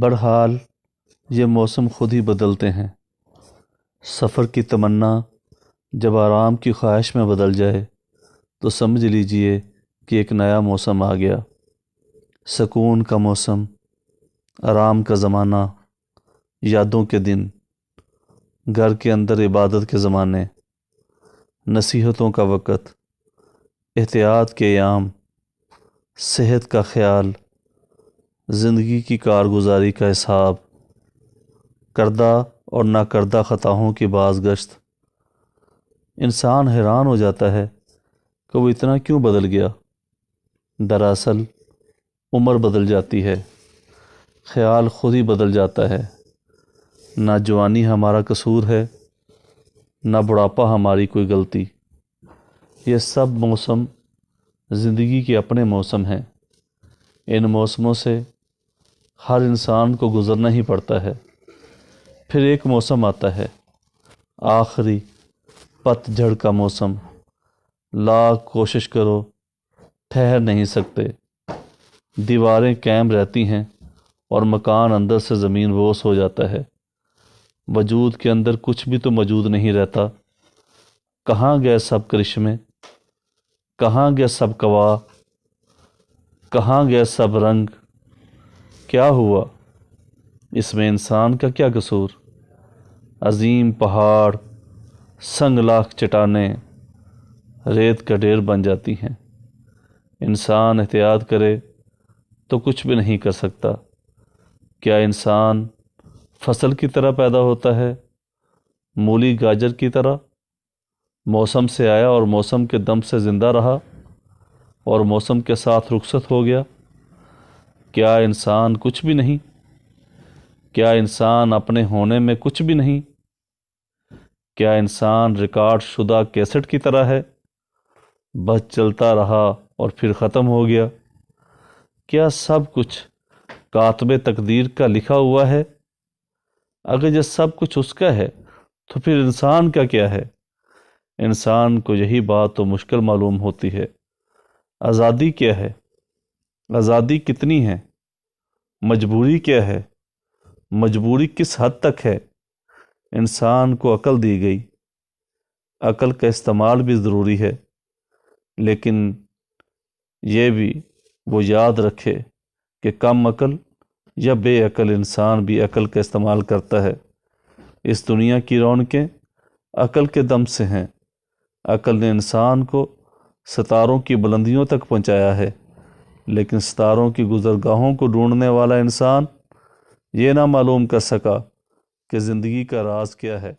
بہرحال یہ موسم خود ہی بدلتے ہیں۔ سفر کی تمنا جب آرام کی خواہش میں بدل جائے تو سمجھ لیجئے کہ ایک نیا موسم آ گیا۔ سکون کا موسم، آرام کا زمانہ، یادوں کے دن، گھر کے اندر عبادت کے زمانے، نصیحتوں کا وقت، احتیاط کے ایام، صحت کا خیال، زندگی کی کارگزاری کا حساب، کردہ اور ناکردہ خطاؤں کی بازگشت۔ انسان حیران ہو جاتا ہے کہ وہ اتنا کیوں بدل گیا۔ دراصل عمر بدل جاتی ہے، خیال خود ہی بدل جاتا ہے۔ نہ جوانی ہمارا قصور ہے، نہ بڑھاپا ہماری کوئی غلطی۔ یہ سب موسم زندگی کے اپنے موسم ہیں۔ ان موسموں سے ہر انسان کو گزرنا ہی پڑتا ہے۔ پھر ایک موسم آتا ہے، آخری پت جھڑ کا موسم۔ لاکھ کوشش کرو ٹھہر نہیں سکتے۔ دیواریں قائم رہتی ہیں اور مکان اندر سے زمین بوس ہو جاتا ہے۔ وجود کے اندر کچھ بھی تو موجود نہیں رہتا۔ کہاں گئے سب کرشمے، کہاں گئے سب قوا، کہاں گئے سب رنگ، کیا ہوا اس میں انسان کا کیا قصور۔ عظیم پہاڑ، سنگ لاخ چٹانیں ریت کا ڈھیر بن جاتی ہیں۔ انسان احتیاط کرے تو کچھ بھی نہیں کر سکتا۔ کیا انسان فصل کی طرح پیدا ہوتا ہے، مولی گاجر کی طرح؟ موسم سے آیا اور موسم کے دم سے زندہ رہا اور موسم کے ساتھ رخصت ہو گیا۔ کیا انسان کچھ بھی نہیں؟ کیا انسان اپنے ہونے میں کچھ بھی نہیں؟ کیا انسان ریکارڈ شدہ کیسٹ کی طرح ہے، بس چلتا رہا اور پھر ختم ہو گیا؟ کیا سب کچھ کاتب تقدیر کا لکھا ہوا ہے؟ اگر یہ سب کچھ اس کا ہے تو پھر انسان کا کیا ہے؟ انسان کو یہی بات تو مشکل معلوم ہوتی ہے۔ آزادی کیا ہے؟ آزادی کتنی ہے؟ مجبوری کیا ہے؟ مجبوری کس حد تک ہے؟ انسان کو عقل دی گئی۔ عقل کا استعمال بھی ضروری ہے، لیکن یہ بھی وہ یاد رکھے کہ کم عقل یا بے عقل انسان بھی عقل کا استعمال کرتا ہے۔ اس دنیا کی رونقیں عقل کے دم سے ہیں۔ عقل نے انسان کو ستاروں کی بلندیوں تک پہنچایا ہے، لیکن ستاروں کی گزرگاہوں کو ڈھونڈنے والا انسان یہ نہ معلوم کر سکا کہ زندگی کا راز کیا ہے۔